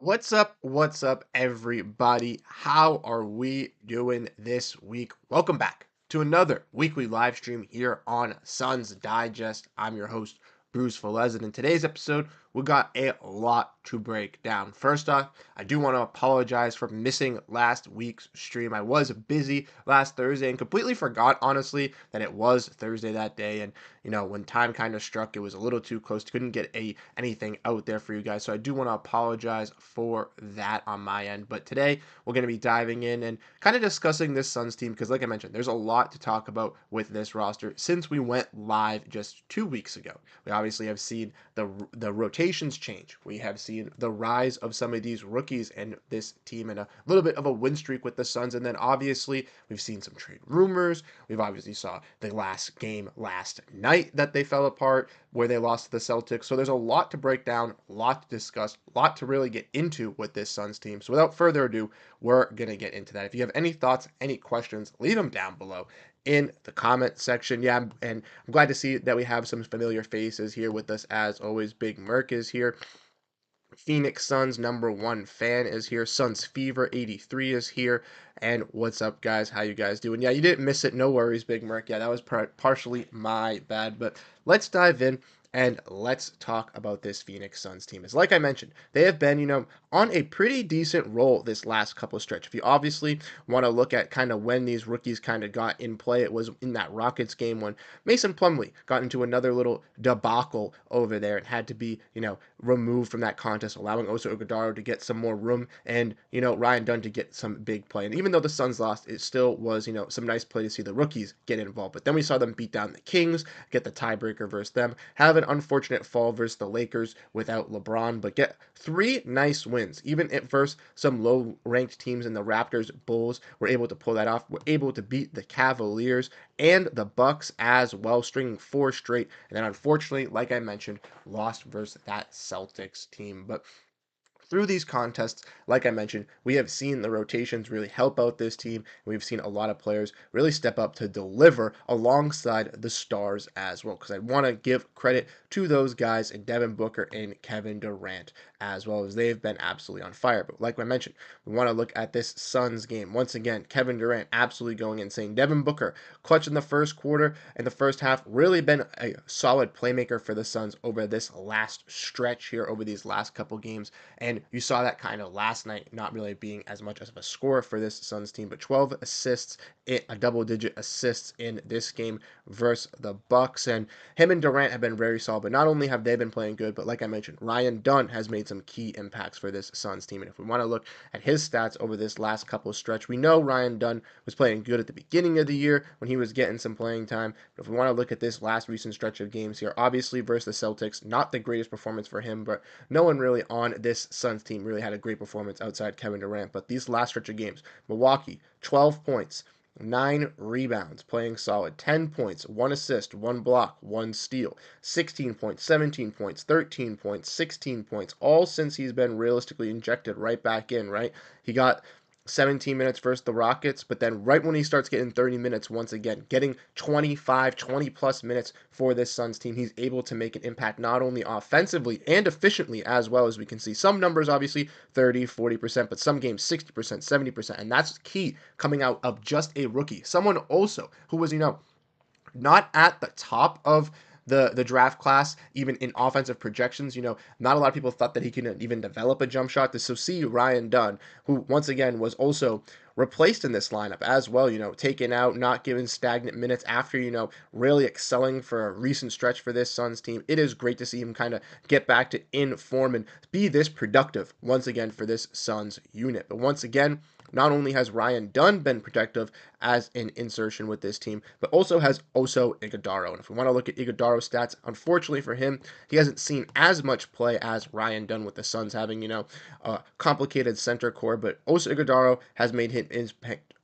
What's up, everybody? How are we doing this week? Welcome back to another weekly live stream here on Suns Digest. I'm your host, Bruce Veliz, and in today's episode, we got a lot to break down. First off, I do want to apologize for missing last week's stream. I was busy last Thursday and completely forgot, honestly, that it was Thursday that day. And when time kind of struck, it was a little too close. Couldn't get anything out there for you guys. So I do want to apologize for that on my end. But today we're going to be diving in and kind of discussing this Suns team because, like I mentioned, there's a lot to talk about with this roster since we went live just 2 weeks ago. We obviously have seen the rotations change. We have seen the rise of some of these rookies and this team and a little bit of a win streak with the Suns. And then obviously we've seen some trade rumors. We've obviously saw the last game last night that they fell apart where they lost to the Celtics. So there's a lot to break down, a lot to discuss, a lot to really get into with this Suns team. So without further ado, we're going to get into that. If you have any thoughts, any questions, leave them down below in the comment section. Yeah, and I'm glad to see that we have some familiar faces here with us as always. Big Merc is here. Phoenix Suns #1 fan is here. Suns Fever 83 is here. And what's up, guys? How you guys doing? Yeah, you didn't miss it. No worries, Big Merc. Yeah, that was partially my bad. But let's dive in and let's talk about this Phoenix Suns team. As like I mentioned, they have been, on a pretty decent roll this last couple of stretch. If you obviously want to look at kind of when these rookies kind of got in play, it was in that Rockets game when Mason Plumlee got into another little debacle over there and had to be, removed from that contest, allowing Oso Ighodaro to get some more room and, Ryan Dunn to get some big play. And even though the Suns lost, it still was, some nice play to see the rookies get involved. But then we saw them beat down the Kings, get the tiebreaker versus them, have an unfortunate fall versus the Lakers without LeBron, but get three nice wins. Even at versus some low-ranked teams in the Raptors, Bulls were able to pull that off. Were able to beat the Cavaliers and the Bucks as well, stringing four straight. And then unfortunately, like I mentioned, lost versus that Celtics team. But through these contests, like I mentioned, we have seen the rotations really help out this team. We've seen a lot of players really step up to deliver alongside the stars as well. Because I want to give credit to those guys in Devin Booker and Kevin Durant as well, as they've been absolutely on fire. But like I mentioned, we want to look at this Suns game. Once again, Kevin Durant absolutely going insane. Devin Booker, clutch in the first quarter and the first half, really been a solid playmaker for the Suns over this last stretch here, over these last couple games. And you saw that kind of last night, not really being as much as of a score for this Suns team, but 12 assists, a double-digit assists in this game versus the Bucks. And him and Durant have been very solid, but not only have they been playing good, but like I mentioned, Ryan Dunn has made some key impacts for this Suns team. And if we want to look at his stats over this last couple of stretch, we know Ryan Dunn was playing good at the beginning of the year when he was getting some playing time. But if we want to look at this last recent stretch of games here, obviously versus the Celtics, not the greatest performance for him, but no one really on this Suns team really had a great performance outside Kevin Durant. But these last stretch of games, Milwaukee, 12 points, 9 rebounds, playing solid, 10 points, 1 assist, 1 block, 1 steal, 16 points, 17 points, 13 points, 16 points, all since he's been realistically injected right back in, right? He got 17 minutes versus the Rockets, but then right when he starts getting 30 minutes once again, getting 25, 20 plus minutes for this Suns team, he's able to make an impact not only offensively and efficiently as well, as we can see. Some numbers obviously 30, 40%, but some games 60%, 70%, and that's key coming out of just a rookie. Someone also who was, not at the top of the draft class, even in offensive projections. Not a lot of people thought that he could even develop a jump shot. So see Ryan Dunn, who once again was also replaced in this lineup as well, taken out, not given stagnant minutes after, really excelling for a recent stretch for this Suns team. It is great to see him kind of get back to in form and be this productive once again for this Suns unit. But once again, not only has Ryan Dunn been productive as an insertion with this team, but also has Oso Ighodaro. And if we want to look at Ighodaro's stats, unfortunately for him, he hasn't seen as much play as Ryan Dunn with the Suns having, a complicated center core, but Oso Ighodaro has made him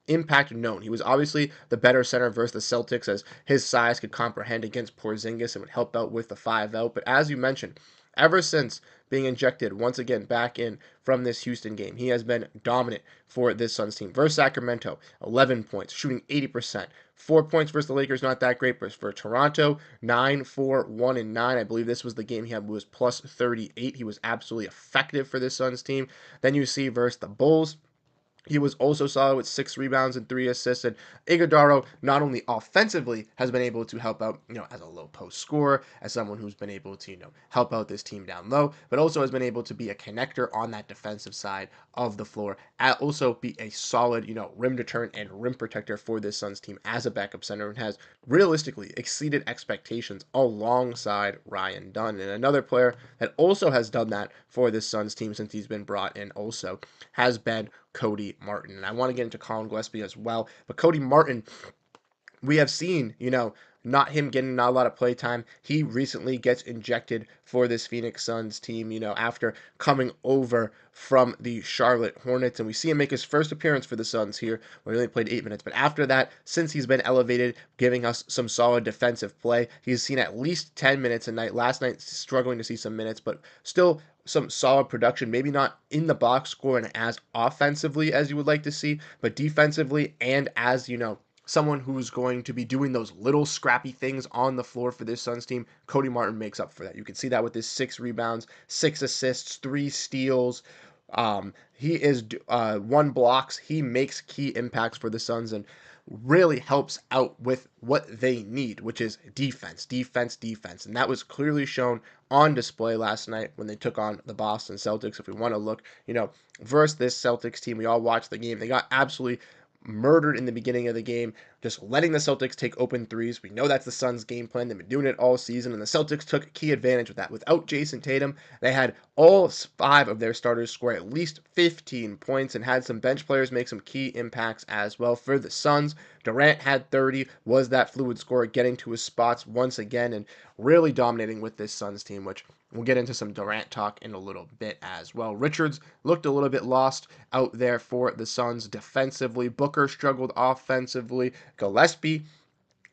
impact known. He was obviously the better center versus the Celtics, as his size could comprehend against Porzingis and would help out with the 5 out. But as you mentioned, Ever since being injected once again back in from this Houston game, he has been dominant for this Suns team. Versus Sacramento, 11 points, shooting 80%. 4 points versus the Lakers, not that great, but for Toronto, 9, 4, 1, and 9. I believe this was the game he had was plus 38. He was absolutely effective for this Suns team. Then you see versus the Bulls, he was also solid with 6 rebounds and 3 assists. And Iguodala, not only offensively, has been able to help out, as a low post scorer, as someone who's been able to, help out this team down low, but also has been able to be a connector on that defensive side of the floor. Also be a solid, rim deterrent and rim protector for this Suns team as a backup center, and has realistically exceeded expectations alongside Ryan Dunn. And another player that also has done that for this Suns team since he's been brought in also has been Cody Martin. And I want to get into Colin Gillespie as well. But Cody Martin, we have seen, not him getting not a lot of play time. He recently gets injected for this Phoenix Suns team, after coming over from the Charlotte Hornets. And we see him make his first appearance for the Suns here, where he only played 8 minutes. But after that, since he's been elevated, giving us some solid defensive play, he's seen at least 10 minutes a night. Last night, struggling to see some minutes, but still some solid production. Maybe not in the box scoring as offensively as you would like to see, but defensively, and as, someone who's going to be doing those little scrappy things on the floor for this Suns team, Cody Martin makes up for that. You can see that with his 6 rebounds, 6 assists, 3 steals. He is 1 blocks. He makes key impacts for the Suns and really helps out with what they need, which is defense, defense, defense. And that was clearly shown on display last night when they took on the Boston Celtics. If we want to look, versus this Celtics team, we all watched the game. They got absolutely murdered in the beginning of the game, just letting the Celtics take open threes. We know that's the Suns' game plan. They've been doing it all season, and the Celtics took key advantage of that. Without Jason Tatum, they had all 5 of their starters score at least 15 points and had some bench players make some key impacts as well. For the Suns, Durant had 30, was that fluid scorer, getting to his spots once again and really dominating with this Suns team, which we'll get into some Durant talk in a little bit as well. Richards looked a little bit lost out there for the Suns defensively. Booker struggled offensively. Gillespie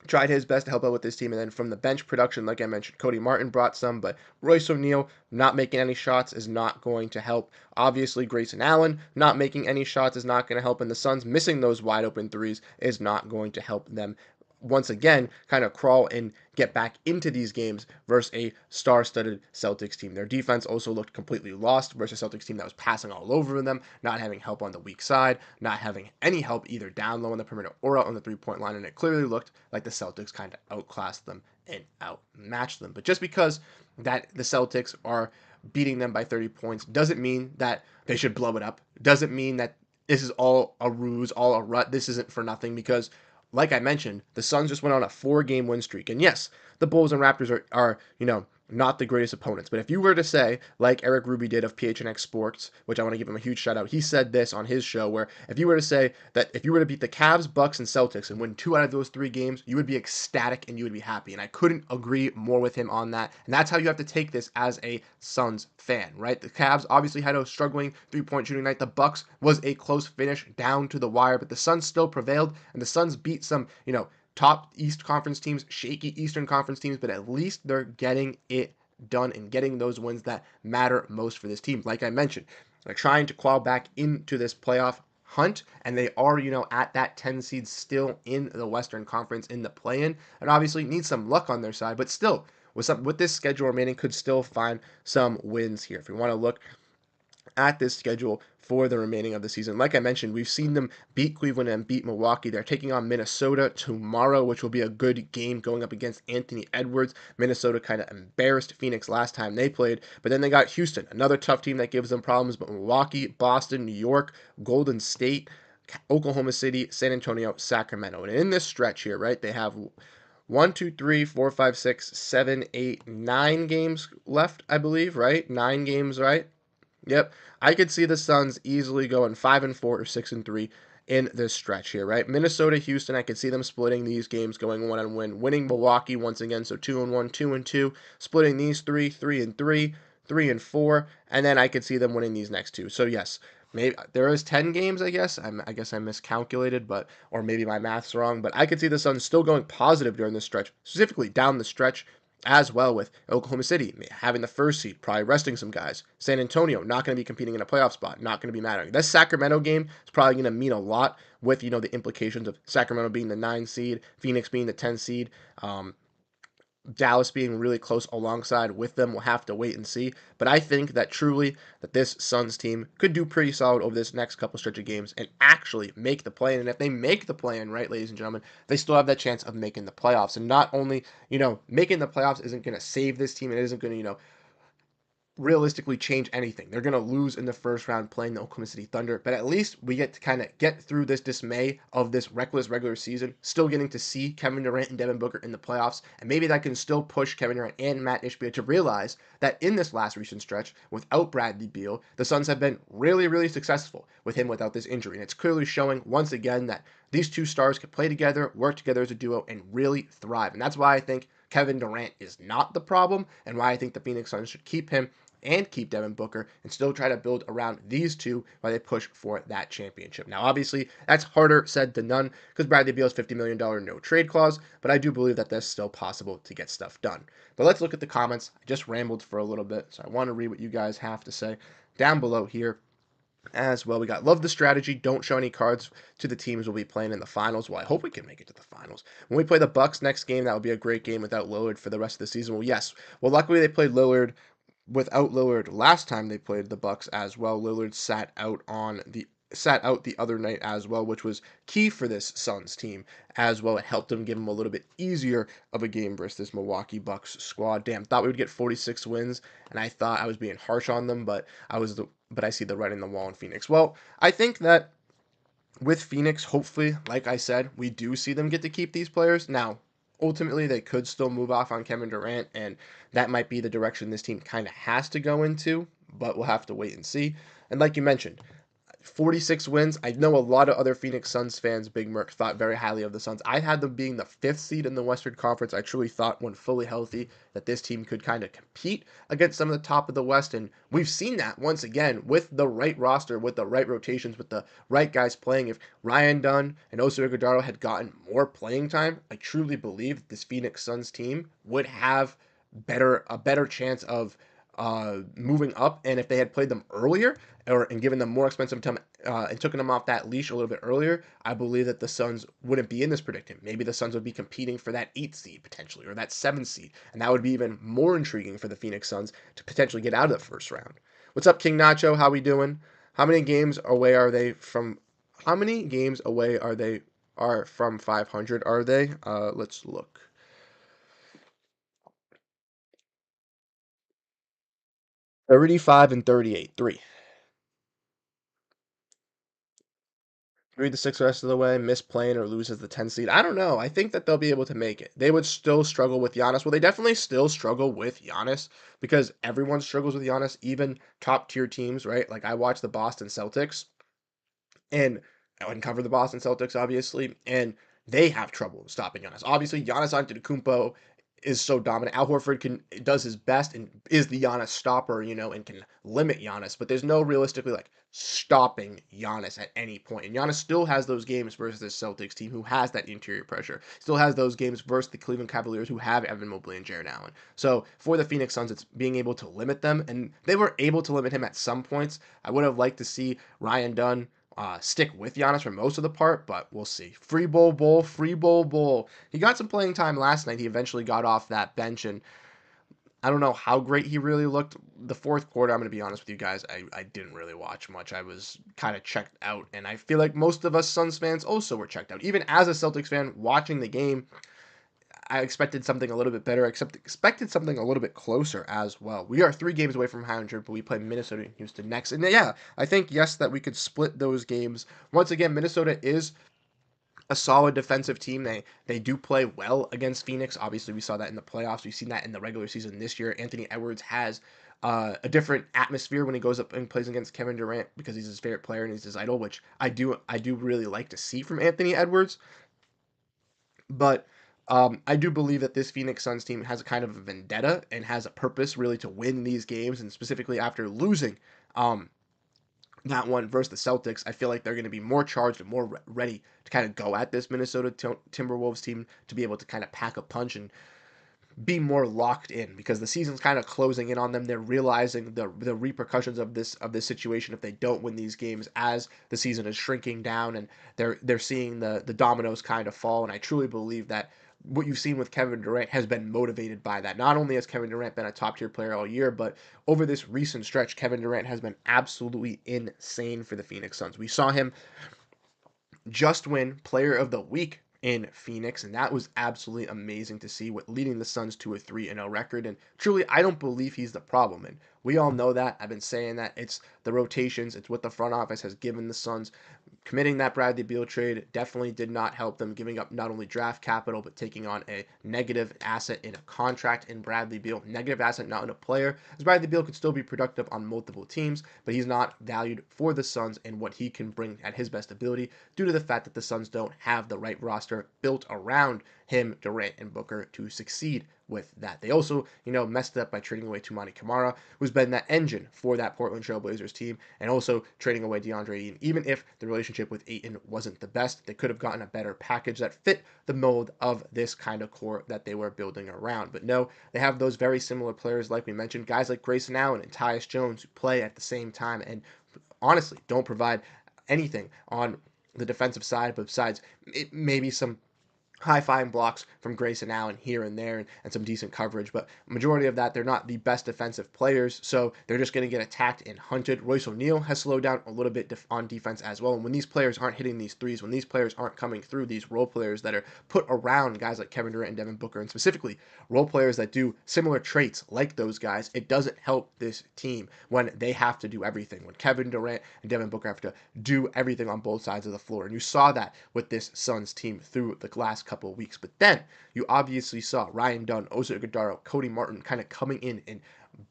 tried his best to help out with this team. And then from the bench production, like I mentioned, Cody Martin brought some, but Royce O'Neal not making any shots is not going to help. Obviously, Grayson Allen not making any shots is not going to help. And the Suns missing those wide open threes is not going to help them once again kind of crawl and get back into these games versus a star-studded Celtics team. Their defense also looked completely lost versus a Celtics team that was passing all over them, not having help on the weak side, not having any help either down low on the perimeter or out on the three-point line, and it clearly looked like the Celtics kind of outclassed them and outmatched them. But just because that the Celtics are beating them by 30 points doesn't mean that they should blow it up. Doesn't mean that this is all a ruse, all a rut. This isn't for nothing because, like I mentioned, the Suns just went on a 4-game win streak. And yes, the Bulls and Raptors are not the greatest opponents. But if you were to say, like Eric Ruby did of PHNX Sports, which I want to give him a huge shout out, he said this on his show, where if you were to say that if you were to beat the Cavs, Bucks, and Celtics and win 2 out of those 3 games, you would be ecstatic and you would be happy. And I couldn't agree more with him on that. And that's how you have to take this as a Suns fan, right? The Cavs obviously had a struggling 3-point shooting night. The Bucks was a close finish down to the wire, but the Suns still prevailed, and the Suns beat some, top East Conference teams, shaky Eastern Conference teams, but at least they're getting it done and getting those wins that matter most for this team. Like I mentioned, they're trying to claw back into this playoff hunt, and they are, at that 10 seed still in the Western Conference in the play-in, and obviously need some luck on their side, but still, with this schedule remaining, could still find some wins here. If we want to look at this schedule for the remaining of the season. Like I mentioned, we've seen them beat Cleveland and beat Milwaukee. They're taking on Minnesota tomorrow, which will be a good game going up against Anthony Edwards. Minnesota kind of embarrassed Phoenix last time they played, but then they got Houston, another tough team that gives them problems, but Milwaukee, Boston, New York, Golden State, Oklahoma City, San Antonio, Sacramento. And in this stretch here, right, they have 1, 2, 3, 4, 5, 6, 7, 8, 9 games left, I believe, right? 9 games, right? Yep, I could see the Suns easily going 5-4 or 6-3 in this stretch here, right? Minnesota, Houston, I could see them splitting these games, going 1-1, winning Milwaukee once again, so 2-1, 2-2, splitting these 3-3, 3-4, and then I could see them winning these next 2. So yes, maybe there is 10 games, I guess. I guess I miscalculated, or maybe my math's wrong, but I could see the Suns still going positive during this stretch, specifically down the stretch. as well with Oklahoma City having the first seed, probably resting some guys. San Antonio not going to be competing in a playoff spot, not going to be mattering. This Sacramento game is probably going to mean a lot with the implications of Sacramento being the 9 seed, Phoenix being the 10 seed. Dallas being really close alongside with them. We'll have to wait and see. But I think that truly that this Suns team could do pretty solid over this next couple stretch of games and actually make the play. And if they make the play in, right, ladies and gentlemen, they still have that chance of making the playoffs. And not only, making the playoffs isn't going to save this team. It isn't going to, realistically change anything. They're going to lose in the first round playing the Oklahoma City Thunder, but at least we get to kind of get through this dismay of this reckless regular season, still getting to see Kevin Durant and Devin Booker in the playoffs, and maybe that can still push Kevin Durant and Matt Ishbia to realize that in this last recent stretch, without Bradley Beal, the Suns have been really, really successful with him without this injury, and it's clearly showing once again that these two stars can play together, work together as a duo, and really thrive, and that's why I think Kevin Durant is not the problem, and why I think the Phoenix Suns should keep him and keep Devin Booker and still try to build around these two while they push for that championship. Now, obviously, that's harder said than done because Bradley Beal's $50 million no trade clause, but I do believe that that's still possible to get stuff done. But let's look at the comments. I just rambled for a little bit, so I want to read what you guys have to say down below here as well. We got love the strategy. Don't show any cards to the teams we'll be playing in the finals. Well, I hope we can make it to the finals. When we play the Bucks next game, that will be a great game without Lillard for the rest of the season. Well, yes. Well, luckily they played Lillard without Lillard last time they played the Bucks as well. Lillard sat out the other night as well, which was key for this Suns team as well. It helped them give them a little bit easier of a game versus this Milwaukee Bucks squad. Damn, thought we would get 46 wins, and I thought I was being harsh on them, but I see the writing on the wall in Phoenix. Well, I think that with Phoenix, hopefully, like I said, we do see them get to keep these players. Now, ultimately, they could still move off on Kevin Durant, and that might be the direction this team kind of has to go into, but we'll have to wait and see. And like you mentioned, 46 wins. I know a lot of other Phoenix Suns fans, Big Merc, thought very highly of the Suns. I had them being the fifth seed in the Western Conference. I truly thought, when fully healthy, that this team could kind of compete against some of the top of the West. And we've seen that once again with the right roster, with the right rotations, with the right guys playing. If Ryan Dunn and Oso Iguodala had gotten more playing time, I truly believe that this Phoenix Suns team would have a better chance of moving up. And if they had played them earlier, and given them more expensive time and taken them off that leash a little bit earlier, I believe that the Suns wouldn't be in this predicament. Maybe the Suns would be competing for that 8th seed potentially, or that 7th seed, and that would be even more intriguing for the Phoenix Suns to potentially get out of the first round. What's up, King Nacho? How we doing? How many games away are they from? How many games away are from 500? Are they? Let's look. 35 and 38, 3 to 6 rest of the way, miss playing or lose as the 10 seed. I don't know. I think that they'll be able to make it. They would still struggle with Giannis. Well, they definitely still struggle with Giannis because everyone struggles with Giannis, even top tier teams, right? Like I watch the Boston Celtics and I wouldn't cover the Boston Celtics, obviously, and they have trouble stopping Giannis. Obviously, Giannis Antetokounmpo is so dominant. Al Horford does his best and is the Giannis stopper, and can limit Giannis, but there's no realistically like stopping Giannis at any point. And Giannis still has those games versus the Celtics team who has that interior pressure. Still has those games versus the Cleveland Cavaliers who have Evan Mobley and Jared Allen. So for the Phoenix Suns, it's being able to limit them, and they were able to limit him at some points. I would have liked to see Ryan Dunn stick with Giannis for most of the part, but we'll see. Free bowl, free bowl. He got some playing time last night. He eventually got off that bench, and I don't know how great he really looked. The fourth quarter, I'm going to be honest with you guys, I didn't really watch much. I was kind of checked out, and I feel like most of us Suns fans also were checked out. Even as a Celtics fan watching the game, I expected something a little bit better, except expected something a little bit closer as well. We are 3 games away from 500, but we play Minnesota and Houston next. And yeah, I think, yes, that we could split those games. Once again, Minnesota is a solid defensive team. They do play well against Phoenix. Obviously, we saw that in the playoffs. We've seen that in the regular season this year. Anthony Edwards has a different atmosphere when he goes up and plays against Kevin Durant because he's his favorite player and he's his idol, which I do really like to see from Anthony Edwards. But I do believe that this Phoenix Suns team has a kind of a vendetta and has a purpose really to win these games. And specifically after losing that one versus the Celtics, I feel like they're going to be more charged and more ready to kind of go at this Minnesota Timberwolves team to be able to kind of pack a punch and be more locked in because the season's kind of closing in on them. They're realizing the repercussions of this situation if they don't win these games as the season is shrinking down, and they're seeing the dominoes kind of fall. And I truly believe that what you've seen with Kevin Durant has been motivated by that. Not only has Kevin Durant been a top tier player all year, but over this recent stretch, Kevin Durant has been absolutely insane for the Phoenix Suns. We saw him just win Player of the Week in Phoenix, and that was absolutely amazing to see, with leading the Suns to a 3-0 record. And truly, I don't believe he's the problem. And we all know that. I've been saying that. It's the rotations, it's what the front office has given the Suns. Committing that Bradley Beal trade definitely did not help them, giving up not only draft capital, but taking on a negative asset in a contract in Bradley Beal. Negative asset, not in a player, as Bradley Beal could still be productive on multiple teams, but he's not valued for the Suns and what he can bring at his best ability due to the fact that the Suns don't have the right roster built around him, Durant, and Booker to succeed with that. They also, messed up by trading away Toumani Camara, who's been that engine for that Portland Trailblazers team, and also trading away DeAndre Ayton. Even if the relationship with Ayton wasn't the best, they could have gotten a better package that fit the mold of this kind of core that they were building around. But no, they have those very similar players, like we mentioned, guys like Grayson Allen and Tyus Jones, who play at the same time and honestly don't provide anything on the defensive side, but besides maybe some high flying blocks from Grayson Allen here and there, and some decent coverage, but majority of that, they're not the best defensive players, so they're just going to get attacked and hunted. Royce O'Neal has slowed down a little bit on defense as well, and when these players aren't hitting these threes, when these players aren't coming through, these role players that are put around guys like Kevin Durant and Devin Booker, and specifically role players that do similar traits like those guys, it doesn't help this team when they have to do everything, when Kevin Durant and Devin Booker have to do everything on both sides of the floor. And you saw that with this Suns team through the last couple of weeks. But then you obviously saw Ryan Dunn, Oso Ighodaro, Cody Martin kind of coming in and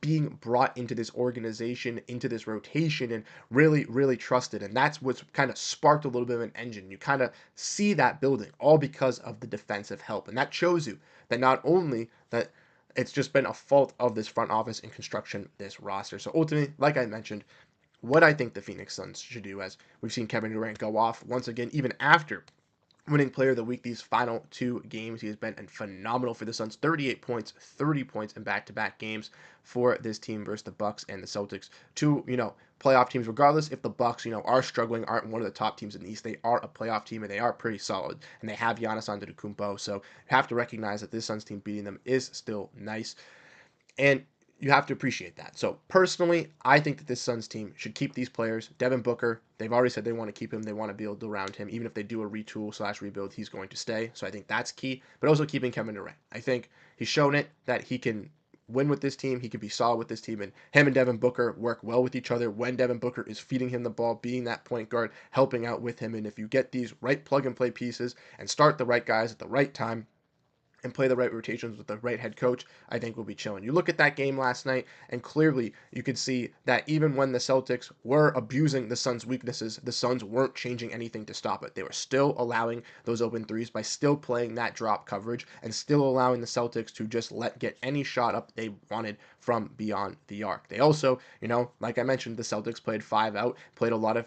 being brought into this organization, into this rotation, and really, really trusted. And that's what's kind of sparked a little bit of an engine. You kind of see that building all because of the defensive help. And that shows you that not only that it's just been a fault of this front office in construction, this roster. So ultimately, like I mentioned, what I think the Phoenix Suns should do, as we've seen Kevin Durant go off once again, even after winning Player of the Week these final two games. He has been phenomenal for the Suns. 38 points, 30 points in back-to-back games for this team versus the Bucks and the Celtics. Two, playoff teams, regardless if the Bucks, are struggling, aren't one of the top teams in the East. They are a playoff team, and they are pretty solid. And they have Giannis Antetokounmpo, so you have to recognize that this Suns team beating them is still nice. And you have to appreciate that. So personally, I think that this Suns team should keep these players. Devin Booker, they've already said they want to keep him. They want to build around him. Even if they do a retool/rebuild, he's going to stay. So I think that's key. But also keeping Kevin Durant. I think he's shown it that he can win with this team. He can be solid with this team. And him and Devin Booker work well with each other when Devin Booker is feeding him the ball, being that point guard, helping out with him. And if you get these right plug-and-play pieces and start the right guys at the right time, and play the right rotations with the right head coach, I think we'll be chilling. You look at that game last night, and clearly you could see that even when the Celtics were abusing the Suns' weaknesses, the Suns weren't changing anything to stop it. They were still allowing those open threes by still playing that drop coverage and still allowing the Celtics to just get any shot up they wanted from beyond the arc. They also, like I mentioned, the Celtics played 5 out, played a lot of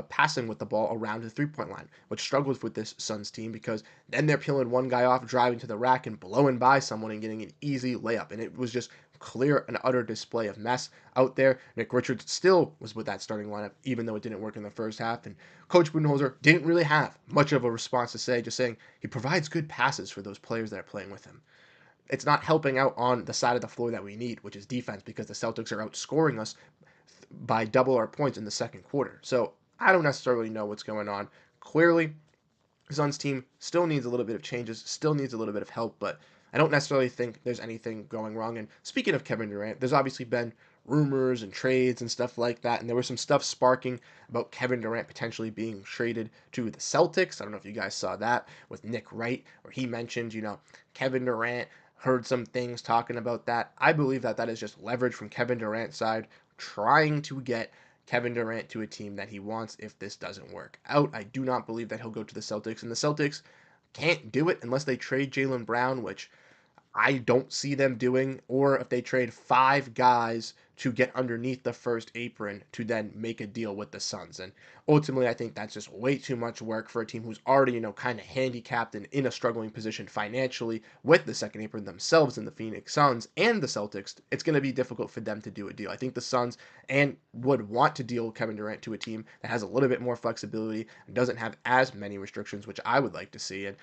passing with the ball around the three-point line, which struggles with this Suns team because then they're peeling one guy off, driving to the rack and blowing by someone and getting an easy layup. And it was just clear and utter display of mess out there. Nick Richards still was with that starting lineup, even though it didn't work in the first half. And Coach Budenholzer didn't really have much of a response to say, just saying he provides good passes for those players that are playing with him. It's not helping out on the side of the floor that we need, which is defense, because the Celtics are outscoring us by double our points in the second quarter. So I don't necessarily know what's going on. Clearly, the Suns team still needs a little bit of changes, still needs a little bit of help, but I don't necessarily think there's anything going wrong. And speaking of Kevin Durant, there's obviously been rumors and trades and stuff like that, and there was some stuff sparking about Kevin Durant potentially being traded to the Celtics. I don't know if you guys saw that with Nick Wright, where he mentioned, Kevin Durant heard some things talking about that. I believe that that is just leverage from Kevin Durant's side, trying to get Kevin Durant to a team that he wants if this doesn't work out. I do not believe that he'll go to the Celtics, and the Celtics can't do it unless they trade Jaylen Brown, which I don't see them doing, or if they trade five guys to get underneath the first apron to then make a deal with the Suns. And ultimately, I think that's just way too much work for a team who's already, kind of handicapped and in a struggling position financially with the second apron themselves in the Phoenix Suns and the Celtics. It's going to be difficult for them to do a deal. I think the Suns and would want to deal Kevin Durant to a team that has a little bit more flexibility and doesn't have as many restrictions, which I would like to see. And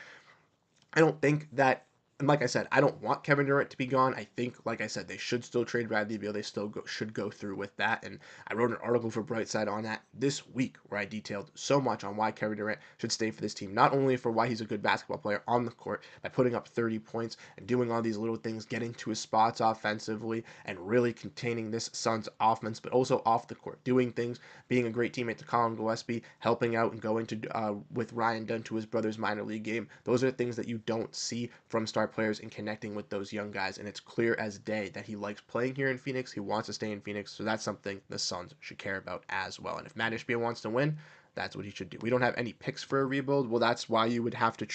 I don't think that, and like I said, I don't want Kevin Durant to be gone. I think, like I said, they should still trade Bradley Beal. They still should go through with that. And I wrote an article for Brightside on that this week where I detailed so much on why Kevin Durant should stay for this team. Not only for why he's a good basketball player on the court by putting up 30 points and doing all these little things, getting to his spots offensively and really containing this Suns offense, but also off the court, doing things, being a great teammate to Colin Gillespie, helping out and going to with Ryan Dunn to his brother's minor league game. Those are things that you don't see from star players and connecting with those young guys. And it's clear as day that he likes playing here in Phoenix. He wants to stay in Phoenix. So that's something the Suns should care about as well. And if Matt Ishbia wants to win, that's what he should do. We don't have any picks for a rebuild. Well, that's why you would have to,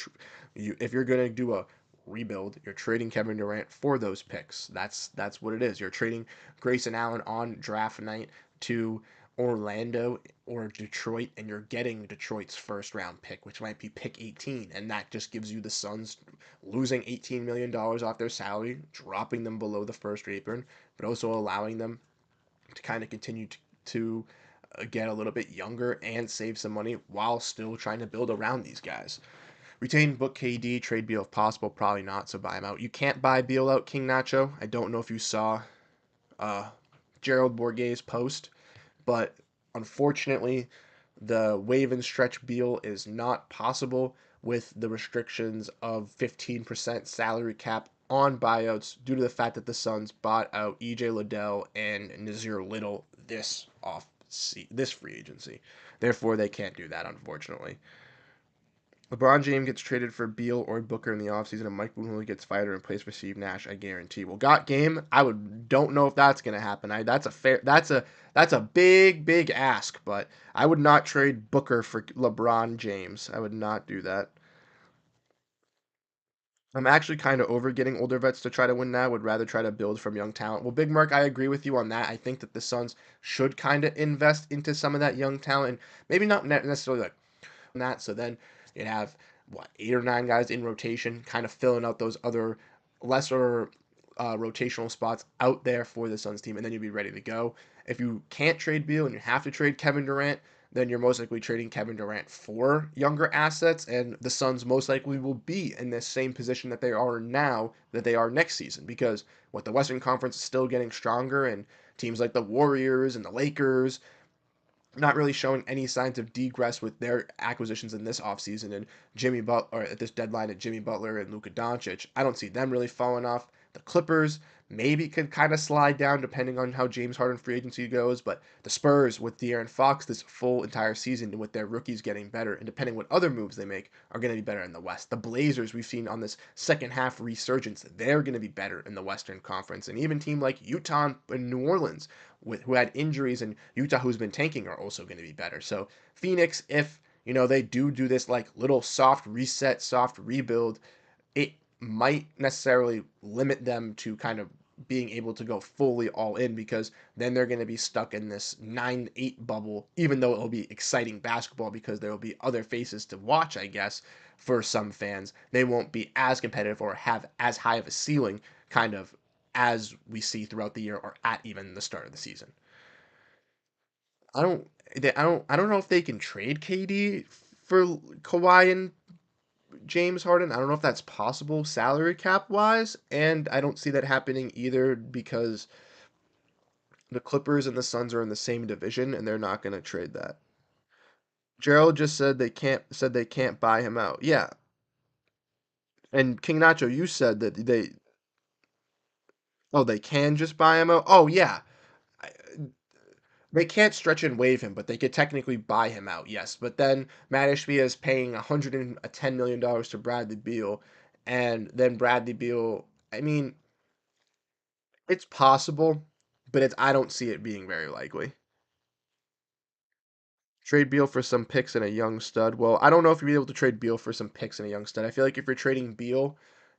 if you're going to do a rebuild, you're trading Kevin Durant for those picks. That's what it is. You're trading Grayson Allen on draft night to Orlando or Detroit, and you're getting Detroit's first round pick, which might be pick 18, and that just gives you the Suns losing $18 million off their salary, dropping them below the first apron, but also allowing them to kind of continue to get a little bit younger and save some money while still trying to build around these guys. Retain book KD, trade Beal if possible, probably not, so buy him out. You can't buy Beal out, King Nacho. I don't know if you saw uh, Gerald Bourguet's post, but unfortunately, the waive and stretch Beal is not possible with the restrictions of 15% salary cap on buyouts due to the fact that the Suns bought out EJ Liddell and Nazir Little this free agency. Therefore, they can't do that, unfortunately. LeBron James gets traded for Beal or Booker in the offseason, and Mike Budenholzer gets fired and replaced for Steve Nash. I guarantee. Well, got game. Don't know if that's gonna happen. That's a big ask, but I would not trade Booker for LeBron James. I would not do that. I'm actually kind of over getting older vets to try to win now. Would rather try to build from young talent. Well, Big Mark, I agree with you on that. I think that the Suns should kind of invest into some of that young talent, and maybe not necessarily like that. So then you'd have what 8 or 9 guys in rotation, kind of filling out those other lesser rotational spots out there for the Suns team, and then you'd be ready to go. If you can't trade Beal and you have to trade Kevin Durant, then you're most likely trading Kevin Durant for younger assets, and the Suns most likely will be in this same position that they are now, that they are next season, because what the Western Conference is still getting stronger, and teams like the Warriors and the Lakers not really showing any signs of degress with their acquisitions in this offseason and Jimmy Butler or at this deadline at Jimmy Butler and Luka Doncic. I don't see them really falling off. The Clippers maybe could kind of slide down depending on how James Harden free agency goes, but the Spurs with De'Aaron Fox this full entire season and with their rookies getting better and depending what other moves they make are going to be better in the West. The Blazers we've seen on this second half resurgence, they're going to be better in the Western Conference, and even team like Utah and New Orleans who had injuries, and Utah, who's been tanking, are also going to be better. So Phoenix, if they do this like little soft reset, soft rebuild, it might necessarily limit them to kind of being able to go fully all in because then they're going to be stuck in this 9-8 bubble, even though it'll be exciting basketball because there will be other faces to watch, I guess, for some fans. They won't be as competitive or have as high of a ceiling kind of as we see throughout the year or at even the start of the season. I don't I don't know if they can trade KD for Kawhi and James Harden. I don't know if that's possible salary cap wise, and I don't see that happening either because the Clippers and the Suns are in the same division and they're not going to trade that. Gerald just said they can't buy him out. Yeah. And King Nacho, you said that they can just buy him out. Oh yeah. I- They can't stretch and waive him, but they could technically buy him out, yes. But then Matt Ishbia is paying $110 million to Bradley Beal, and then Bradley Beal, I mean, it's possible, but I don't see it being very likely. Trade Beal for some picks and a young stud. Well, I don't know if you'll be able to trade Beal for some picks and a young stud. I feel like if you're trading Beal,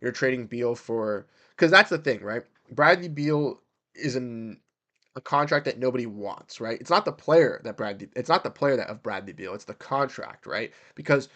you're trading Beal for, because that's the thing, right? Bradley Beal is a contract that nobody wants, right? It's not the player that of Bradley Beal, it's the contract, right? Because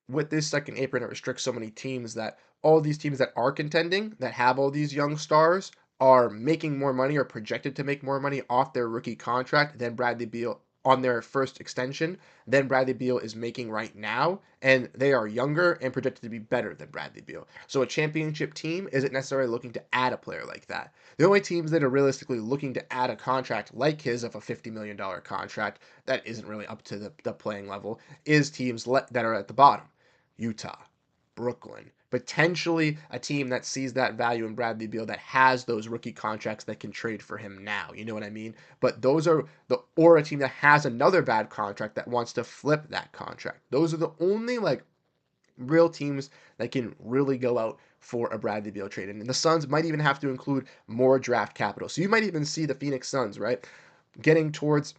with this second apron, it restricts so many teams that all these teams that are contending, that have all these young stars, are making more money or projected to make more money off their rookie contract than Bradley Beal on their first extension than Bradley Beal is making right now. And they are younger and projected to be better than Bradley Beal. So a championship team isn't necessarily looking to add a player like that. The only teams that are realistically looking to add a contract like his of a $50 million contract that isn't really up to the playing level is teams that are at the bottom. Utah, Brooklyn, potentially a team that sees that value in Bradley Beal that has those rookie contracts that can trade for him now. You know what I mean? But those are or a team that has another bad contract that wants to flip that contract. Those are the only like real teams that can really go out for a Bradley Beal trade. And the Suns might even have to include more draft capital. So you might even see the Phoenix Suns, right? Getting towards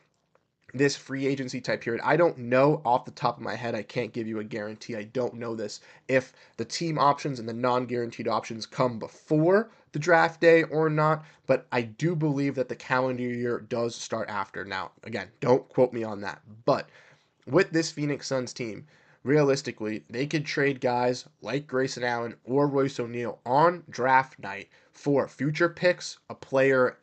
this free agency type period. I don't know off the top of my head. I can't give you a guarantee. I don't know this. If the team options and the non guaranteed options come before the draft day or not, but I do believe that the calendar year does start after. Now, again, don't quote me on that. But with this Phoenix Suns team, realistically, they could trade guys like Grayson Allen or Royce O'Neal on draft night for future picks, a player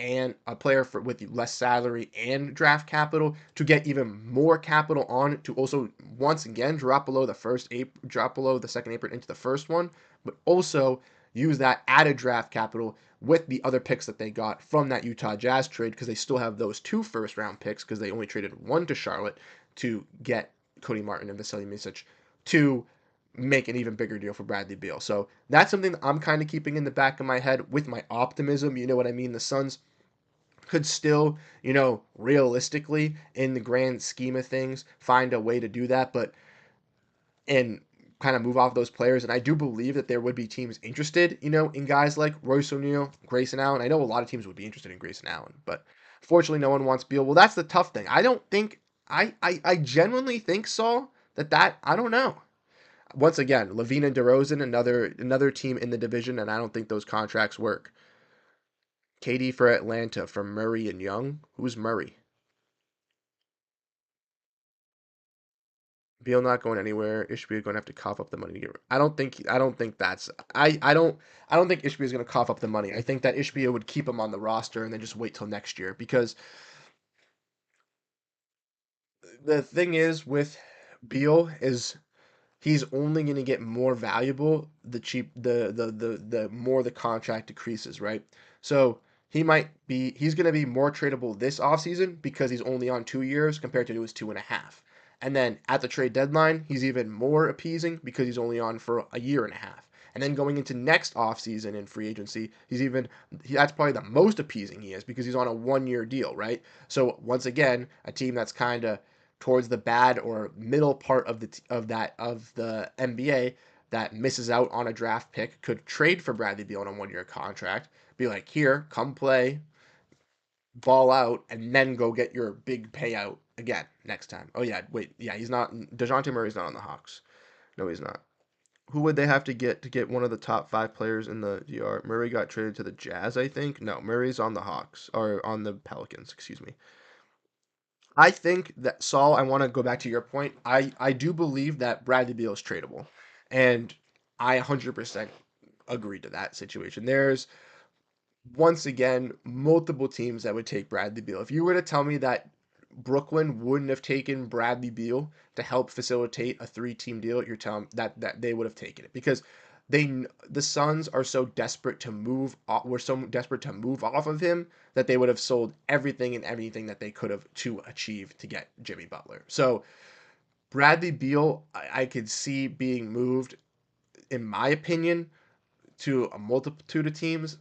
for with less salary and draft capital to get even more capital on to also once again drop below the second apron into the first one, but also use that added draft capital with the other picks that they got from that Utah Jazz trade because they still have those 2 first round picks because they only traded one to Charlotte to get Cody Martin and Vasily Micic to make an even bigger deal for Bradley Beal. So that's something that I'm kind of keeping in the back of my head with my optimism. You know what I mean? The Suns could still, realistically, in the grand scheme of things, find a way to do that, but and kind of move off those players. And I do believe that there would be teams interested, in guys like Royce O'Neal, Grayson Allen. I know a lot of teams would be interested in Grayson Allen, but fortunately, no one wants Beal. Well, that's the tough thing. I don't think I genuinely think, Saul, that I don't know. Once again, Levine and DeRozan, another team in the division, and I don't think those contracts work. KD for Atlanta for Murray and Young. Who's Murray? Beal not going anywhere. Ishbia going to have to cough up the money to get. I don't think that's. I don't think Ishbia is going to cough up the money. I think that Ishbia would keep him on the roster and then just wait till next year because the thing is with Beal is he's only going to get more valuable the more the contract decreases, right? So he's going to be more tradable this offseason because he's only on 2 years compared to his 2.5. And then at the trade deadline, he's even more appeasing because he's only on for a year and a half. And then going into next offseason in free agency, that's probably the most appeasing he is because he's on a 1 year deal, right? So once again, a team that's kind of towards the bad or middle part of the NBA that misses out on a draft pick could trade for Bradley Beal on a 1 year contract. Be like, here, come play, ball out, and then go get your big payout again next time. Oh yeah, wait, yeah, he's not. Dejounte Murray's not on the Hawks. No, he's not. Who would they have to get one of the top 5 players in the DR? Murray got traded to the Jazz, I think. No, Murray's on the Hawks or on the Pelicans. Excuse me. I think that Saul, I want to go back to your point. I do believe that Bradley Beal is tradable, and I 100% agree to that situation. There's once again multiple teams that would take Bradley Beal. If you were to tell me that Brooklyn wouldn't have taken Bradley Beal to help facilitate a 3-team deal, you're telling that they would have taken it because the Suns are so desperate to move were so desperate to move off of him that they would have sold everything and anything that they could have to achieve to get Jimmy Butler. So Bradley Beal, I could see being moved, in my opinion, to a multitude of teams.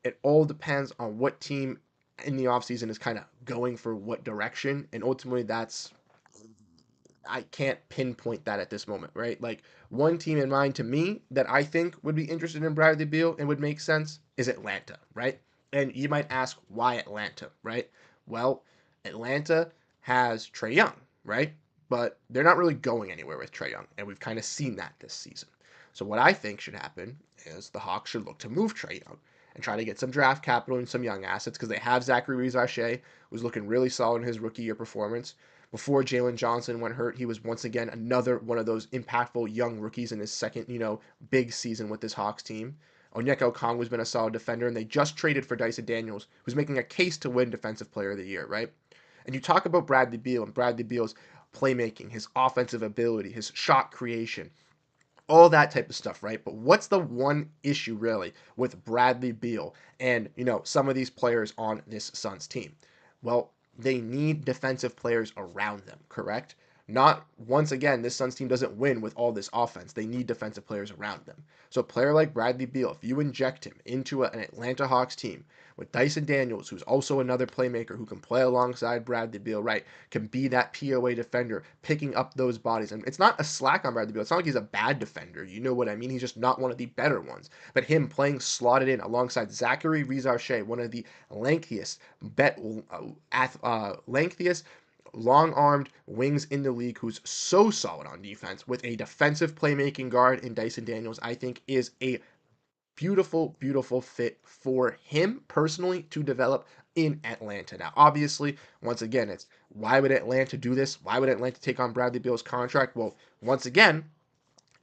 It all depends on what team in the offseason is kind of going for what direction. And ultimately, I can't pinpoint that at this moment, right? Like one team in mind to me that I think would be interested in Bradley Beal and would make sense is Atlanta, right? And you might ask why Atlanta, right? Well, Atlanta has Trae Young, right? But they're not really going anywhere with Trae Young, and we've kind of seen that this season. So what I think should happen is the Hawks should look to move Trae Young and try to get some draft capital and some young assets because they have Zachary Rizarche, who's looking really solid in his rookie year performance. Before Jalen Johnson went hurt, he was once again another one of those impactful young rookies in his second, big season with this Hawks team. Onyeka Okongwu has been a solid defender, and they just traded for Dyson Daniels, who's making a case to win Defensive Player of the Year, right? And you talk about Bradley Beal and Bradley Beal's playmaking, his offensive ability, his shot creation, all that type of stuff, right? But what's the one issue really with Bradley Beal and, some of these players on this Suns team? Well, they need defensive players around them, correct? Not once again, this Suns team doesn't win with all this offense. They need defensive players around them. So a player like Bradley Beal, if you inject him into an Atlanta Hawks team with Dyson Daniels, who's also another playmaker who can play alongside Bradley Beal, right? Can be that POA defender, picking up those bodies. And it's not a slack on Bradley Beal. It's not like he's a bad defender. You know what I mean? He's just not one of the better ones. But him playing slotted in alongside Zachary Rizarche, one of the lengthiest, lengthiest long-armed wings in the league, who's so solid on defense with a defensive playmaking guard in Dyson Daniels, I think is a beautiful, beautiful fit for him personally to develop in Atlanta. Now, obviously, once again, it's why would Atlanta do this? Why would Atlanta take on Bradley Beal's contract? Well, once again,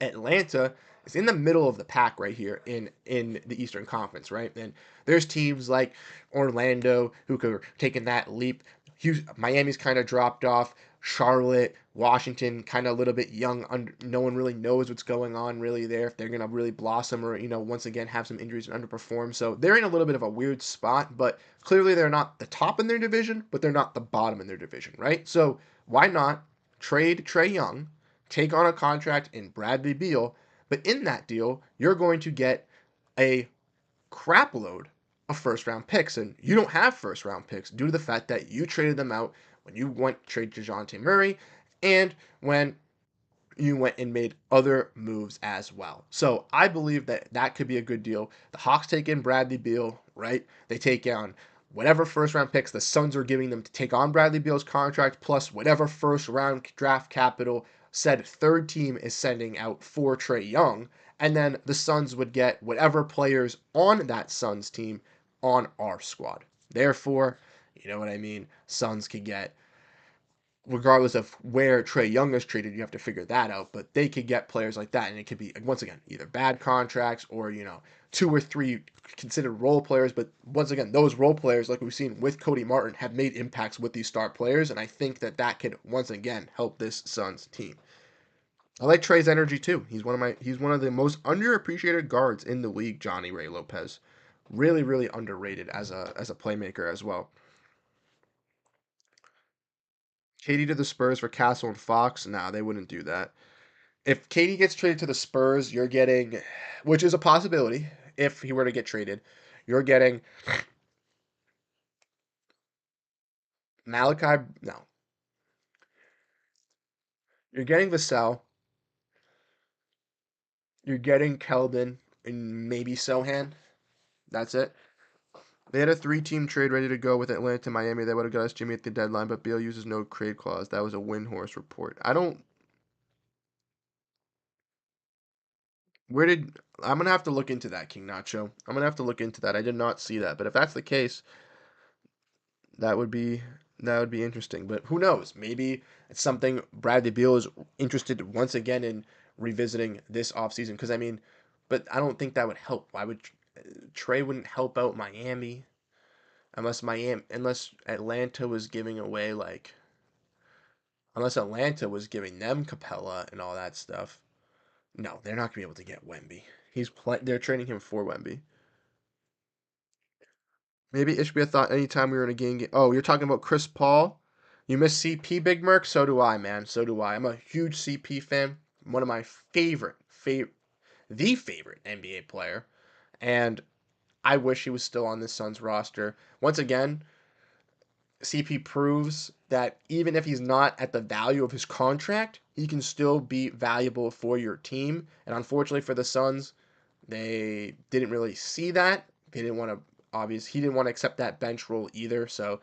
Atlanta is in the middle of the pack right here in the Eastern Conference, right? And there's teams like Orlando who could have taken that leap. Miami's kind of dropped off. Charlotte, Washington, kind of a little bit young. No one really knows what's going on really there, if they're going to really blossom or, once again have some injuries and underperform. So they're in a little bit of a weird spot, but clearly they're not the top in their division, but they're not the bottom in their division, right? So why not trade Trae Young, take on a contract in Bradley Beal, but in that deal, you're going to get a crap load of first round picks. And you don't have first round picks due to the fact that you traded them out when you went to trade DeJounte Murray and when you went and made other moves as well. So I believe that that could be a good deal. The Hawks take in Bradley Beal, right? They take on whatever first round picks the Suns are giving them to take on Bradley Beal's contract, plus whatever first round draft capital said third team is sending out for Trae Young. And then the Suns would get whatever players on that Suns team on our squad. Therefore, you know what I mean? Suns could get, regardless of where Trae Young is traded, you have to figure that out. But they could get players like that, and it could be, once again, either bad contracts or, two or three considered role players. But once again, those role players, like we've seen with Cody Martin, have made impacts with these star players, and I think that that could once again help this Suns team. I like Trae's energy too. He's one of the most underappreciated guards in the league. Johnny Ray Lopez, really, really underrated as a playmaker as well. KD to the Spurs for Castle and Fox. Nah, they wouldn't do that. If KD gets traded to the Spurs, you're getting, which is a possibility if he were to get traded, you're getting Malachi. No, you're getting Vassell. You're getting Keldon and maybe Sohan. That's it. They had a three-team trade ready to go with Atlanta to Miami. They would have got us Jimmy at the deadline, but Beal uses no trade clause. That was a Windhorse report. I don't. Where did I'm gonna have to look into that, King Nacho. I'm gonna have to look into that. I did not see that, but if that's the case, that would be that would be interesting. But who knows? Maybe it's something Bradley Beal is interested once again in revisiting this offseason. Because I mean, but I don't think that would help. Why would Trey wouldn't help out Miami unless Atlanta was giving away like unless Atlanta was giving them Capella and all that stuff. No, they're not gonna be able to get Wemby. They're trading him for Wemby. Maybe it should be a thought anytime we were in a game. Oh, you're talking about Chris Paul? You miss CP, Big Merc? So do I, man. So do I. I'm a huge CP fan. One of my the favorite NBA player. And I wish he was still on this Suns roster. Once again, CP proves that even if he's not at the value of his contract, he can still be valuable for your team. And unfortunately for the Suns, they didn't really see that. They didn't want to he didn't want to accept that bench role either. So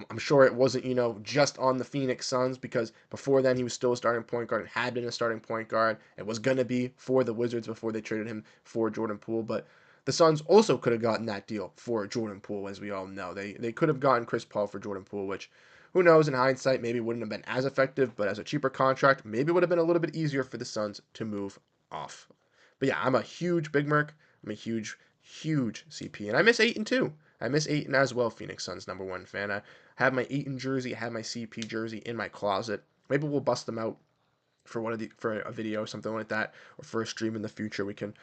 I'm sure it wasn't, just on the Phoenix Suns, because before then he was still a starting point guard and had been a starting point guard. It was going to be for the Wizards before they traded him for Jordan Poole. But the Suns also could have gotten that deal for Jordan Poole, as we all know. They could have gotten Chris Paul for Jordan Poole, which, who knows, in hindsight, maybe wouldn't have been as effective, but as a cheaper contract, maybe would have been a little bit easier for the Suns to move off. But yeah, I'm a huge Big Merc. I'm a huge, huge CP. And I miss Ayton too. I miss Ayton as well, Phoenix Suns #1 fan. I have my Ayton jersey, I have my CP jersey in my closet. Maybe we'll bust them out for for a video or something like that, or for a stream in the future. We can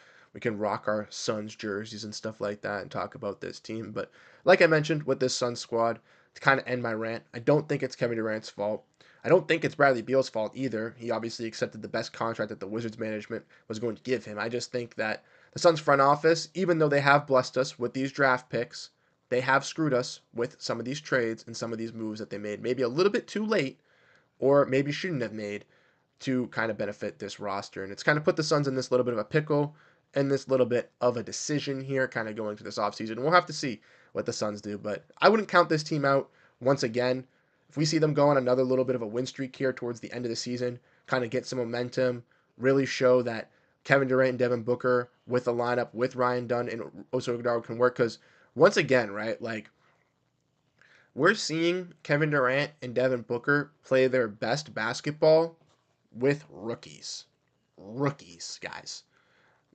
rock our Suns jerseys and stuff like that and talk about this team. But like I mentioned with this Suns squad, to kind of end my rant, I don't think it's Kevin Durant's fault. I don't think it's Bradley Beal's fault either. He obviously accepted the best contract that the Wizards management was going to give him. I just think that the Suns front office, even though they have blessed us with these draft picks, they have screwed us with some of these trades and some of these moves that they made. Maybe a little bit too late, or maybe shouldn't have made, to kind of benefit this roster. And it's kind of put the Suns in this little bit of a pickle and this little bit of a decision here, kind of going to this offseason. We'll have to see what the Suns do, but I wouldn't count this team out once again. If we see them go on another little bit of a win streak here towards the end of the season, kind of get some momentum, really show that Kevin Durant and Devin Booker with the lineup with Ryan Dunn and Oso Ighodaro can work. Because once again, right, like, we're seeing Kevin Durant and Devin Booker play their best basketball with rookies. Rookies, guys.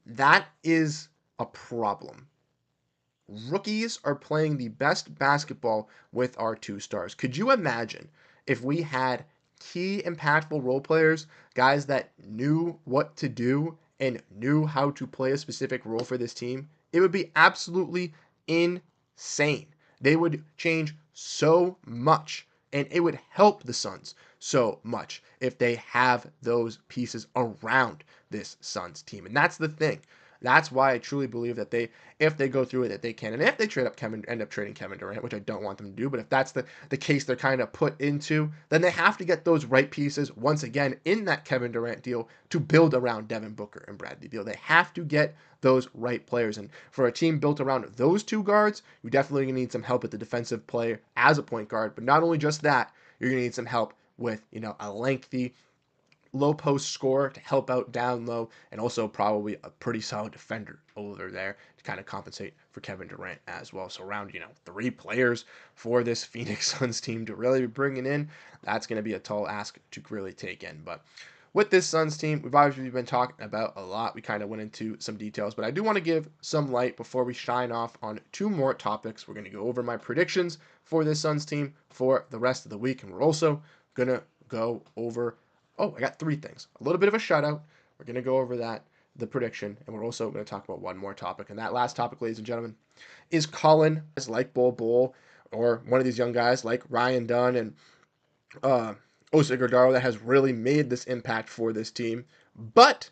That is a problem. Rookies are playing the best basketball with our two stars. Could you imagine if we had key, impactful role players, guys that knew what to do and knew how to play a specific role for this team? It would be absolutely insane. They would change so much, and it would help the Suns so much if they have those pieces around this Suns team. And that's the thing. That's why I truly believe that if they go through it, that they can. And if they end up trading Kevin Durant, which I don't want them to do, but if that's the case they're kind of put into, then they have to get those right pieces once again in that Kevin Durant deal to build around Devin Booker and Bradley Beal. They have to get those right players. And for a team built around those two guards, you definitely need some help at the defensive player as a point guard. But not only just that, you're going to need some help with, a lengthy low post scorer to help out down low, and also probably a pretty solid defender over there to kind of compensate for Kevin Durant as well. So around, 3 players for this Phoenix Suns team to really be bringing in, that's going to be a tall ask to really take in. But with this Suns team, we've obviously been talking about a lot. We kind of went into some details, but I do want to give some light before we shine off on 2 more topics. We're going to go over my predictions for this Suns team for the rest of the week, and we're also going to go over, I got 3 things. A little bit of a shutout. We're going to go over that, the prediction, and we're also going to talk about 1 more topic. And that last topic, ladies and gentlemen, is Colin, like Bol, or one of these young guys like Ryan Dunn and Oso Ighodaro, that has really made this impact for this team. But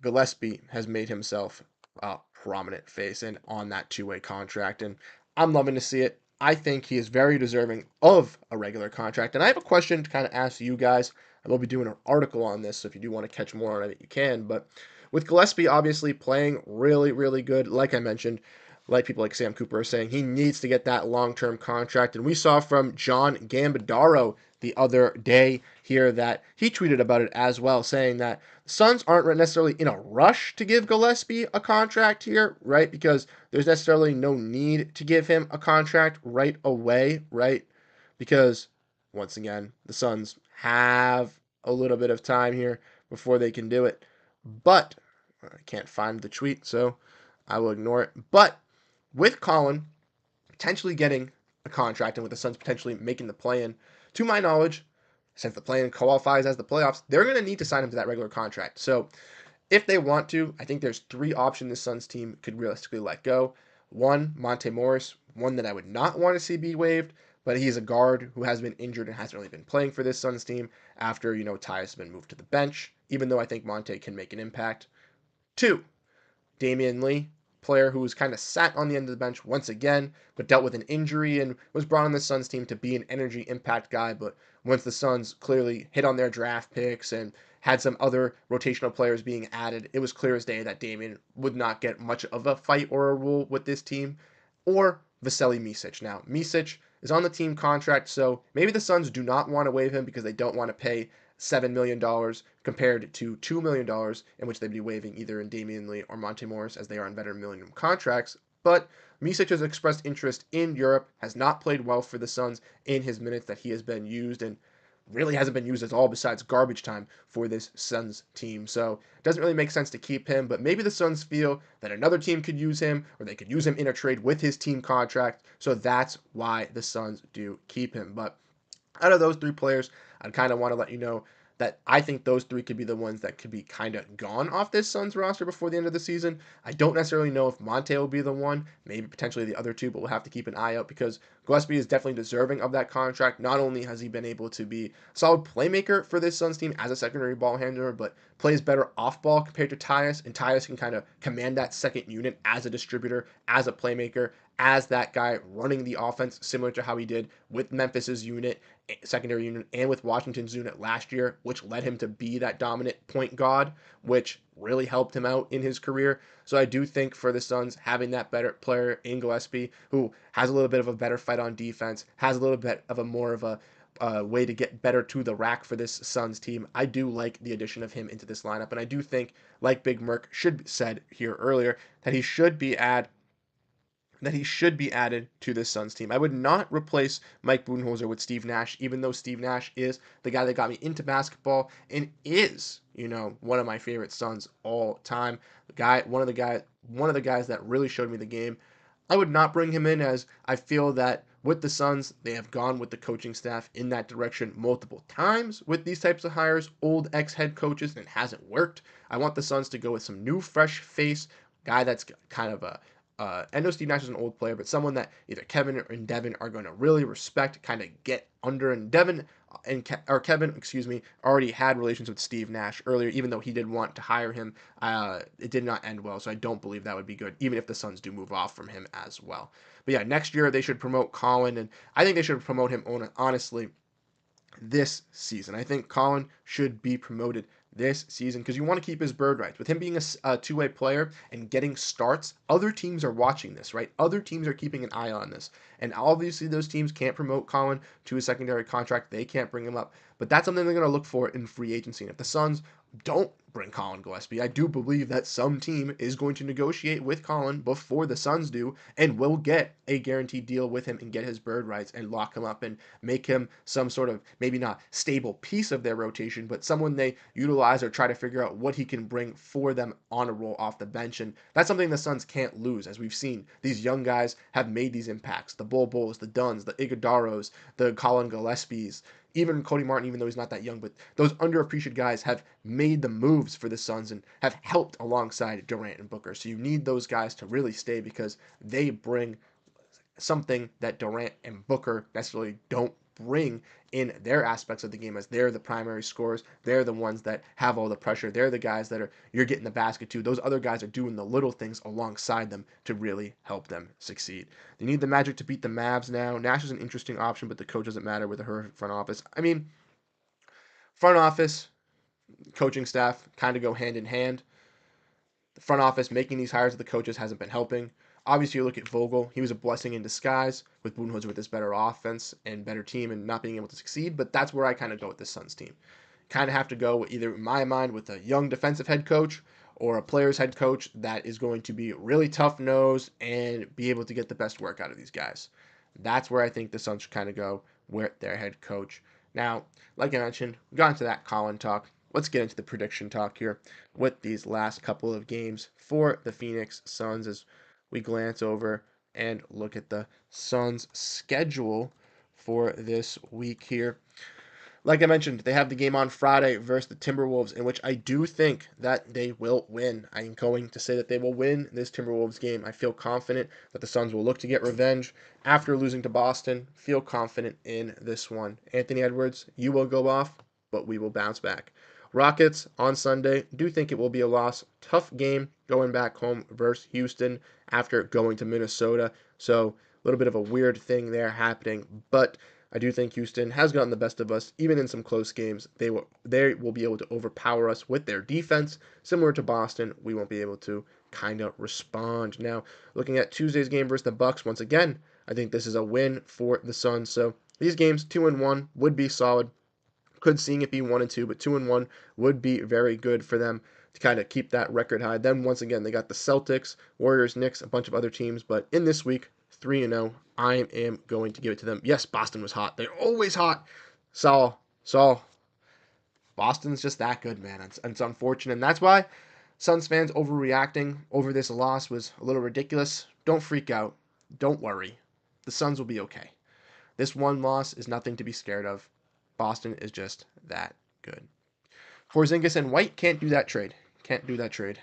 Gillespie has made himself a prominent face and on that 2-way contract, and I'm loving to see it. I think he is very deserving of a regular contract. And I have a question to kind of ask you guys. I will be doing an article on this, so if you do want to catch more on it, you can. But with Gillespie obviously playing really, really good, like I mentioned, like people like Sam Cooper are saying, he needs to get that long-term contract. And we saw from John Gambadaro the other day here that he tweeted about it as well, saying that Suns aren't necessarily in a rush to give Gillespie a contract here, right? Because there's necessarily no need to give him a contract right away, right? Because, once again, the Suns have a little bit of time here before they can do it. But, I can't find the tweet, so I will ignore it. But, with Colin potentially getting a contract and with the Suns potentially making the play-in, to my knowledge, since the play-in qualifies as the playoffs, they're going to need to sign him to that regular contract. So if they want to, I think there's 3 options the Suns team could realistically let go. 1, Monte Morris, one that I would not want to see be waived, but he's a guard who has been injured and hasn't really been playing for this Suns team after, Tyus has been moved to the bench, even though I think Monte can make an impact. 2, Damian Lee, player who was kind of sat on the end of the bench once again, but dealt with an injury and was brought on the Suns team to be an energy impact guy. But once the Suns clearly hit on their draft picks and had some other rotational players being added, it was clear as day that Damian would not get much of a fight or a role with this team. Or Vasily Micic. Now, Micic is on the team contract, so maybe the Suns do not want to waive him because they don't want to pay $7 million compared to $2 million, in which they'd be waiving either in Damian Lee or Monte Morris, as they are on better minimum contracts. But Micic has expressed interest in Europe, has not played well for the Suns in his minutes that he has been used, and really hasn't been used at all besides garbage time for this Suns team. So it doesn't really make sense to keep him, but maybe the Suns feel that another team could use him, or they could use him in a trade with his team contract. So that's why the Suns do keep him. But out of those three players, I kind of want to let you know that I think those three could be the ones that could be kind of gone off this Suns roster before the end of the season. I don't necessarily know if Monte will be the one, maybe potentially the other two, but we'll have to keep an eye out because Gillespie is definitely deserving of that contract. Not only has he been able to be a solid playmaker for this Suns team as a secondary ball handler, but plays better off ball compared to Tyus, and Tyus can kind of command that second unit as a distributor, as a playmaker, as that guy running the offense, similar to how he did with Memphis's unit, secondary unit, and with Washington's unit last year, which led him to be that dominant point guard, which really helped him out in his career. So I do think for the Suns, having that better player in Gillespie, who has a little bit of a better fight on defense, has a little bit of a more of a way to get better to the rack for this Suns team. I do like the addition of him into this lineup, and I do think, like Big Merc said here earlier, that he should be added to this Suns team. I would not replace Mike Budenholzer with Steve Nash, even though Steve Nash is the guy that got me into basketball and is, one of my favorite Suns all time. One of the guys that really showed me the game. I would not bring him in, as I feel that with the Suns, they have gone with the coaching staff in that direction multiple times with these types of hires, old ex-head coaches, and it hasn't worked. I want the Suns to go with some new, fresh face, guy that's kind of a I know Steve Nash is an old player, but someone that either Kevin and Devin are going to really respect, kind of get under. And Devin or Kevin, excuse me, already had relations with Steve Nash earlier, even though he did want to hire him. It did not end well, so I don't believe that would be good, even if the Suns do move off from him as well. But yeah, next year they should promote Colin, and I think they should promote him honestly this season. I think Colin should be promoted this season because you want to keep his bird rights. With him being a two-way player and getting starts, other teams are watching this, right? Other teams are keeping an eye on this. And obviously those teams can't promote Colin to a secondary contract. They can't bring him up. But that's something they're going to look for in free agency. And if the Suns don't bring Colin Gillespie, I do believe that some team is going to negotiate with Colin before the Suns do and will get a guaranteed deal with him and get his bird rights and lock him up and make him some sort of, maybe not stable piece of their rotation, but someone they utilize or try to figure out what he can bring for them on a roll off the bench. And that's something the Suns can't lose. As we've seen, these young guys have made these impacts. The Bol Bols, the Duns, the Iguodaros, the Colin Gillespies, even Cody Martin, even though he's not that young, but those underappreciated guys have made the moves for the Suns and have helped alongside Durant and Booker. So you need those guys to really stay because they bring something that Durant and Booker necessarily don't bring in their aspects of the game, as they're the primary scorers. They're the ones that have all the pressure. They're the guys that you're getting the basket to. Those other guys are doing the little things alongside them to really help them succeed. They need the Magic to beat the Mavs now. Nash is an interesting option, but the coach doesn't matter with her front office. I mean, front office, coaching staff kind of go hand in hand. The front office making these hires of the coaches hasn't been helping. Obviously, you look at Vogel. He was a blessing in disguise with Budenholzer with this better offense and better team and not being able to succeed. But that's where I kind of go with this Suns team. Kind of have to go either, in my mind, with a young defensive head coach or a player's head coach that is going to be really tough-nosed and be able to get the best work out of these guys. That's where I think the Suns should kind of go with their head coach. Now, like I mentioned, we got into that Colin talk. Let's get into the prediction talk here with these last couple of games for the Phoenix Suns as we glance over and look at the Suns' schedule for this week here. Like I mentioned, they have the game on Friday versus the Timberwolves, in which I do think that they will win. I'm going to say that they will win this Timberwolves game. I feel confident that the Suns will look to get revenge after losing to Boston. Feel confident in this one. Anthony Edwards, you will go off, but we will bounce back. Rockets on Sunday. Do think it will be a loss. Tough game going back home versus Houston after going to Minnesota. So a little bit of a weird thing there happening. But I do think Houston has gotten the best of us, even in some close games. They will be able to overpower us with their defense, similar to Boston. We won't be able to kind of respond. Now, looking at Tuesday's game versus the Bucks, once again, I think this is a win for the Suns. So these games, 2-1, would be solid. Could seeing it be 1-2, but 2-1 would be very good for them to kind of keep that record high. Then once again, they got the Celtics, Warriors, Knicks, a bunch of other teams. But in this week, 3-0, I am going to give it to them. Yes, Boston was hot. They're always hot. Saul. Boston's just that good, man. It's unfortunate. And that's why Suns fans overreacting over this loss was a little ridiculous. Don't freak out. Don't worry. The Suns will be okay. This one loss is nothing to be scared of. Boston is just that good. Porzingis and White can't do that trade. Can't do that trade.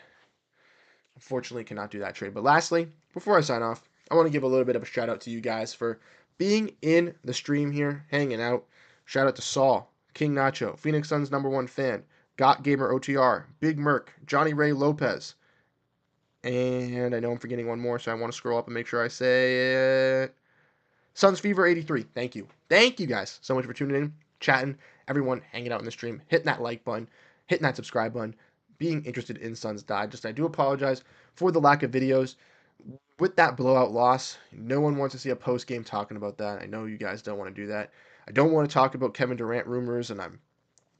Unfortunately, cannot do that trade. But lastly, before I sign off, I want to give a little bit of a shout out to you guys for being in the stream here, hanging out. Shout out to Saul, King Nacho, Phoenix Suns #1 fan, Got Gamer OTR, Big Merc, Johnny Ray Lopez, and I know I'm forgetting one more, so I want to scroll up and make sure I say it. Suns Fever 83. Thank you. Thank you guys so much for tuning in, chatting, everyone hanging out in the stream, hitting that like button, hitting that subscribe button, being interested in Suns Digest. I do apologize for the lack of videos. With that blowout loss, no one wants to see a post game talking about that. I know you guys don't want to do that. I don't want to talk about Kevin Durant rumors, and I'm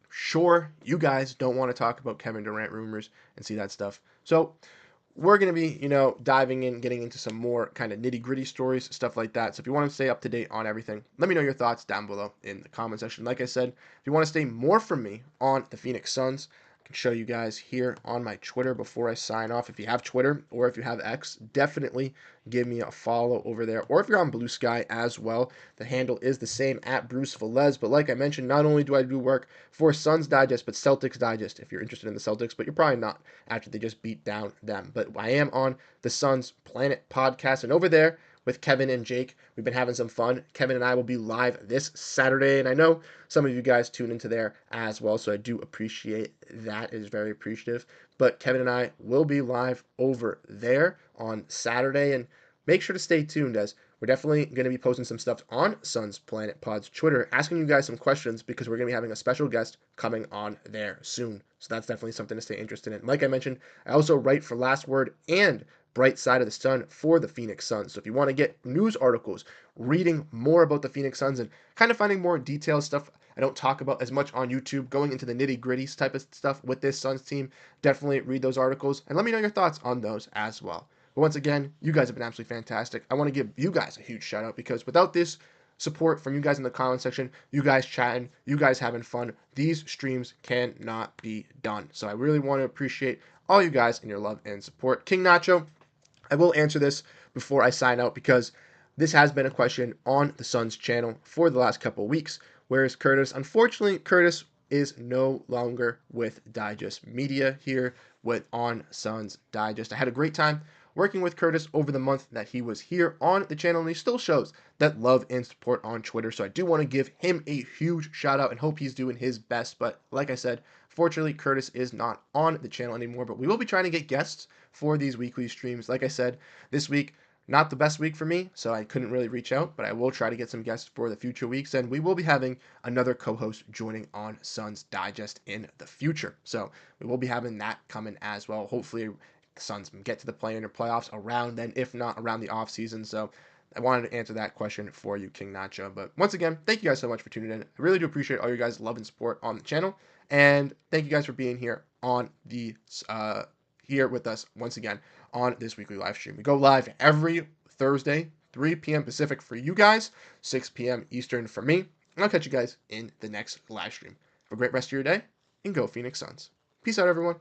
sure you guys don't want to talk about Kevin Durant rumors and see that stuff. So we're going to be, diving in, getting into some more kind of nitty gritty stories, stuff like that. So if you want to stay up to date on everything, let me know your thoughts down below in the comment section. Like I said, if you want to stay more from me on the Phoenix Suns, I can show you guys here on my Twitter before I sign off. If you have Twitter or if you have X, definitely give me a follow over there. Or if you're on Blue Sky as well, the handle is the same at Bruce Veliz. But like I mentioned, not only do I do work for Suns Digest, but Celtics Digest if you're interested in the Celtics, but you're probably not after they just beat down them. But I am on the Suns Planet podcast, and over there with Kevin and Jake, we've been having some fun. Kevin and I will be live this Saturday, and I know some of you guys tune into there as well, so I do appreciate that. It is very appreciative. But Kevin and I will be live over there on Saturday, and make sure to stay tuned as we're definitely going to be posting some stuff on Suns Planet Pod's Twitter, asking you guys some questions because we're going to be having a special guest coming on there soon. So that's definitely something to stay interested in. Like I mentioned, I also write for Last Word and Bright Side of the Sun for the Phoenix Suns. So if you want to get news articles, reading more about the Phoenix Suns and kind of finding more detailed stuff I don't talk about as much on YouTube, going into the nitty gritty type of stuff with this Suns team, definitely read those articles and let me know your thoughts on those as well. But once again, you guys have been absolutely fantastic. I want to give you guys a huge shout out because without this support from you guys in the comment section, you guys chatting, you guys having fun, these streams cannot be done. So I really want to appreciate all you guys and your love and support. King Nacho, I will answer this before I sign out because this has been a question on the Suns channel for the last couple of weeks. Whereas Curtis, unfortunately, Curtis is no longer with Digest Media here on Suns Digest. I had a great time working with Curtis over the month that he was here on the channel, and he still shows that love and support on Twitter. So I do want to give him a huge shout out and hope he's doing his best. But like I said, fortunately, Curtis is not on the channel anymore, but we will be trying to get guests for these weekly streams. Like I said, this week, not the best week for me, so I couldn't really reach out, but I will try to get some guests for the future weeks, and we will be having another co-host joining on Suns Digest in the future. So we will be having that coming as well. Hopefully, the Suns get to the play-in or playoffs around then, if not around the offseason. So I wanted to answer that question for you, King Nacho. But once again, thank you guys so much for tuning in. I really do appreciate all your guys' love and support on the channel, and thank you guys for being here on the here with us once again on this weekly live stream. We go live every Thursday, 3 p.m. Pacific for you guys, 6 p.m. Eastern for me, and I'll catch you guys in the next live stream. Have a great rest of your day, and go Phoenix Suns. Peace out, everyone.